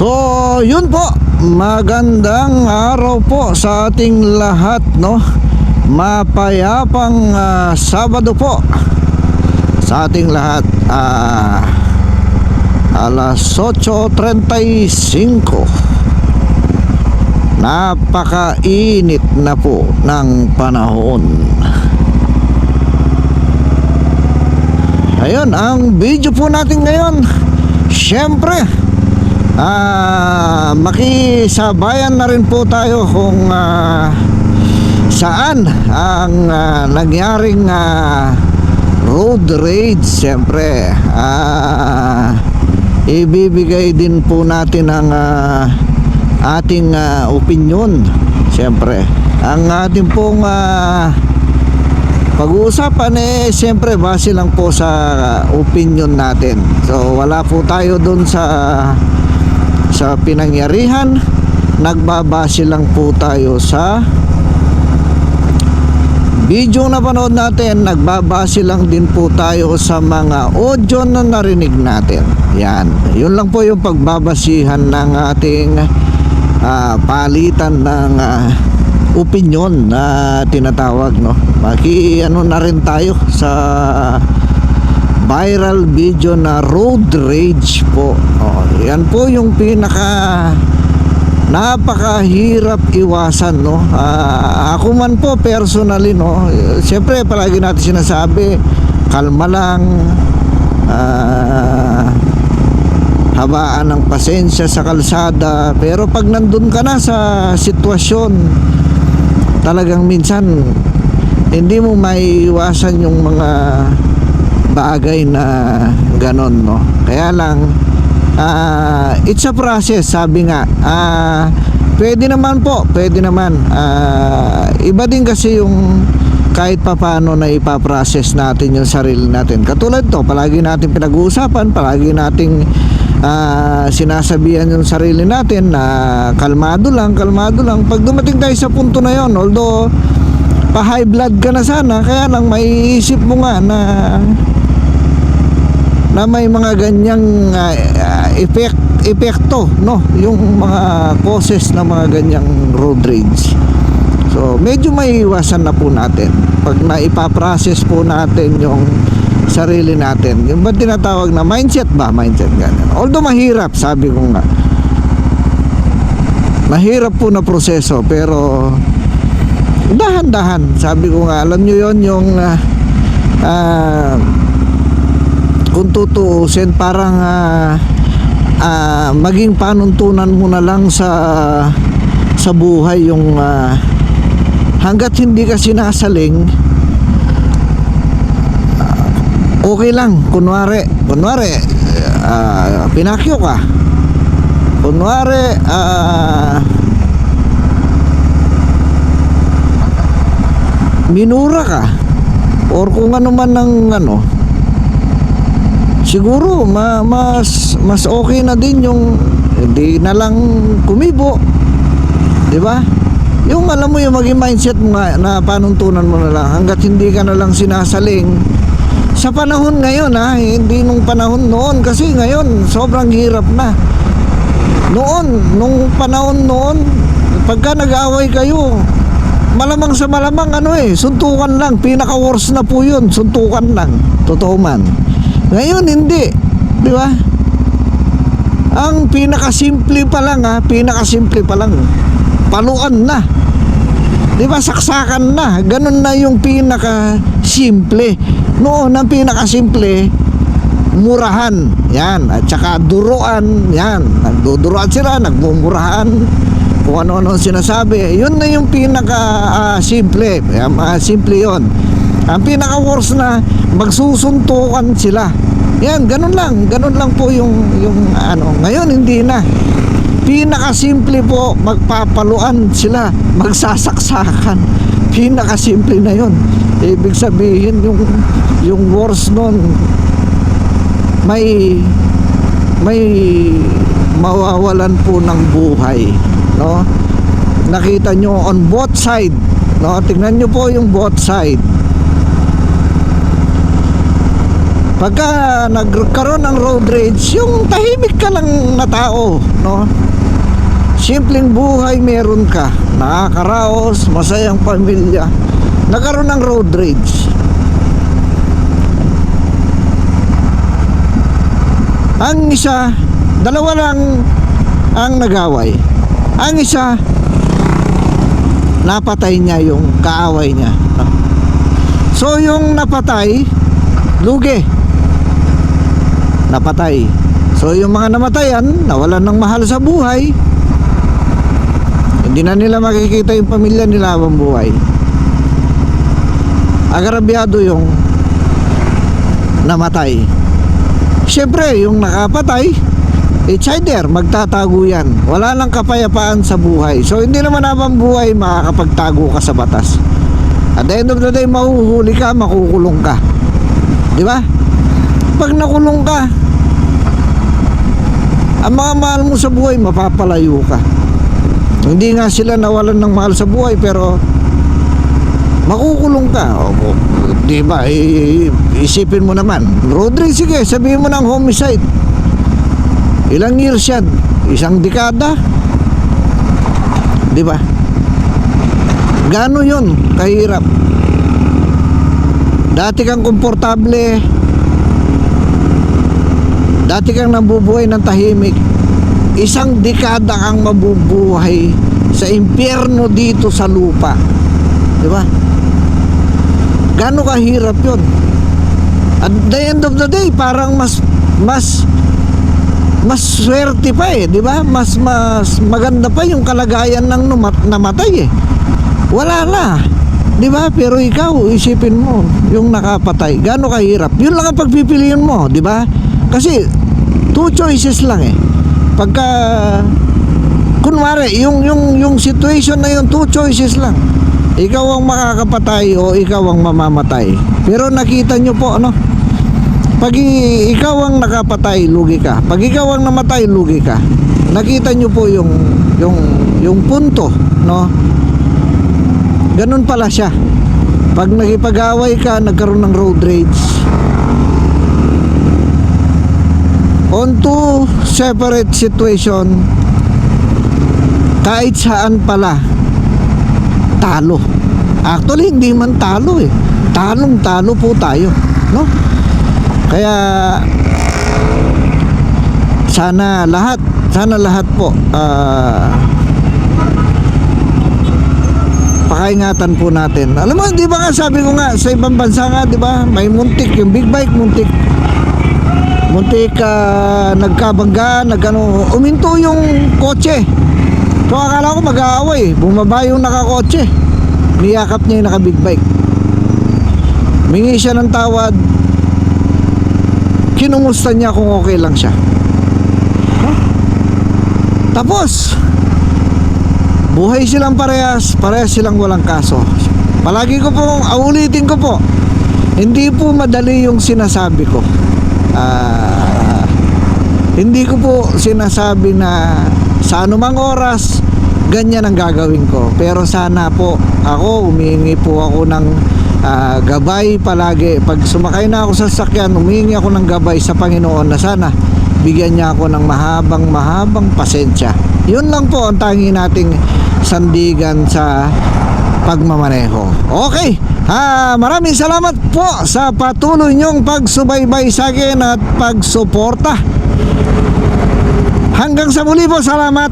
So, yun po. Magandang araw po sa ating lahat, no? Mapayapang Sabado po sa ating lahat. Alas 8:35. Napakainit na po ng panahon. Ayun, ang video po natin ngayon, syempre, makisabayan na rin po tayo kung saan ang nangyaring road rage. Syempre, ibibigay din po natin ang ating opinion. Syempre, ang ating pong pag-uusapan siyempre base lang po sa opinion natin. So wala po tayo dun sa pinangyarihan. Nagbabase lang po tayo sa video na panood natin. Nagbabase lang din po tayo sa mga audio na narinig natin. Yan, yun lang po yung pagbabasihan ng ating palitan ng opinion na tinatawag, no? Ano na rin tayo sa viral video na road rage po. Yan po yung napakahirap iwasan, no? Ako man po personally, no, siyempre palagi natin sinasabi, kalma lang, habaan ng pasensya sa kalsada. Pero pag nandun ka na sa sitwasyon, talagang minsan hindi mo maiiwasan yung mga bagay na ganon, no? Kaya lang it's a process, sabi nga. Pwede naman po, pwede naman. Iba din kasi yung kahit papaano na ipaprocess natin yung sarili natin. Katulad to, palagi natin pinag-uusapan, palagi nating sinasabihan yung sarili natin na kalmado lang, kalmado lang. Pag dumating tayo sa punto na yon, although pa high blood ka na sana, kaya lang maiisip mo nga na may mga ganyang epekto, no, yung mga causes ng mga ganyang road rage. So medyo maiiwasan na po natin pag naipaprocess po natin yung sarili natin. Yung ba tinatawag na mindset ba? Mindset ganyan. Although mahirap, sabi ko nga, mahirap po na proseso, pero dahan-dahan. Sabi ko nga, alam nyo yon, yung kung tutuusin, parang maging panuntunan mo na lang sa buhay yung hanggat hindi ka sinasaling, okay lang. Kunwari pinakyo ka, kunwari minura ka, or kung ano man ng siguro mas okay na din yung hindi na lang kumibo, di ba? Yung alam mo, yung maging mindset mo nga na panuntunan mo na lang hanggat hindi ka na lang sinasaling. Sa panahon ngayon, hindi nung panahon noon, kasi ngayon sobrang hirap na. Nung panahon noon, pagka nag-aaway kayo, malamang sa malamang suntukan lang. Pinaka worst na po yun, suntukan lang. Totoo man. Ngayon hindi, di ba? Ang pinakasimple pa lang, paluan na, di ba? Saksakan na. Ganun na yung pinakasimple. Noon ang pinakasimple, murahan, yan, at saka duruan, yan. Nagduduruan sila, nagmumurahan, kung ano-ano sinasabi. Yun na yung pinaka-simple. Simple yun. Ang pinaka-worst na magsusuntukan sila. Yan, ganun lang po yung ngayon hindi na. Pinaka-simple po, magpapaluan sila, magsasaksakan. Pinaka-simple na yun. Ibig sabihin yung worst nun, may mawawalan po ng buhay, no? Nakita nyo on both side, no? Tingnan nyo po yung both side. Pagka nagkaroon ng road rage, yung tahimik ka lang na tao, no? Simpleng buhay meron ka, nakakaraos, masayang pamilya, nagkaroon ng road rage. Ang isa, dalawa lang ang nagaway. Ang isa, napatay niya yung kaaway niya. So yung napatay, lugi, napatay. So yung mga namatayan, nawalan ng mahal sa buhay, hindi na nila makikita yung pamilya nila habang buhay. Agrabyado yung namatay. Siyempre, yung nakapatay, it's either magtatago yan. Wala lang kapayapaan sa buhay. So hindi naman habang buhay makakapagtago ka sa batas. At the end of the day, mahuhuli ka, makukulong ka. Di ba? Pag nakulong ka, ang mga mahal mo sa buhay, mapapalayo ka. Hindi nga sila nawalan ng mahal sa buhay, pero makukulong ka. O, di ba? Isipin mo naman, road rage, sige, sabihin mo ng homicide. Ilang years yan? Isang dekada? Di ba? Gaano yun kahirap? Dati kang komportable, dati kang nabubuhay ng tahimik, isang dekada kang mabubuhay sa impyerno dito sa lupa. Di ba? Gaano kahirap yun? At the end of the day, parang mas swerte pa eh, di ba? Mas maganda pa yung kalagayan ng namatay eh. Wala na, di ba? Pero ikaw, isipin mo, yung nakapatay, gaano kahirap? Yun lang ang pagpipiliin mo, di ba? Kasi two choices lang eh. Pagka kunwari, yung situation na yun, two choices lang. Ikaw ang makakapatay o ikaw ang mamamatay. Pero nakita nyo po, ano? Pag ikaw ang nakapatay, lugi ka. Pag ikaw ang namatay, lugi ka. Nakita nyo po yung punto, no? Ganun pala siya. Pag nakipag-away ka, nagkaroon ng road rage. On two separate situation, kahit saan pala, talo. Actually, hindi man talo eh. Talong-talo po tayo, no? Kaya sana lahat po pakaingatan po natin. Alam mo, di ba nga sabi ko nga sa ibang bansa nga, di ba? May muntik, yung big bike muntik nagkabangga, uminto yung kotse. So akala ko mag-aaway, bumaba yung nakakotse, niyakap niya yung naka-big bike, mingi siya ng tawad, kinumusta niya kung okay lang siya, huh? Tapos buhay silang parehas silang walang kaso. Palagi ko pong ulitin ko po, hindi po madali yung sinasabi ko. Hindi ko po sinasabi na sa anumang oras ganyan ang gagawin ko, pero sana po ako, humihingi po ako ng gabay palagi. Pag sumakay na ako sa sasakyan, humihingi ako ng gabay sa Panginoon na sana bigyan niya ako ng mahabang pasensya. Yun lang po ang tangi nating sandigan sa pagmamaneho. Okay, maraming salamat po sa patuloy niyong pagsubaybay sa akin at pagsuporta. Hanggang sa muli po, salamat.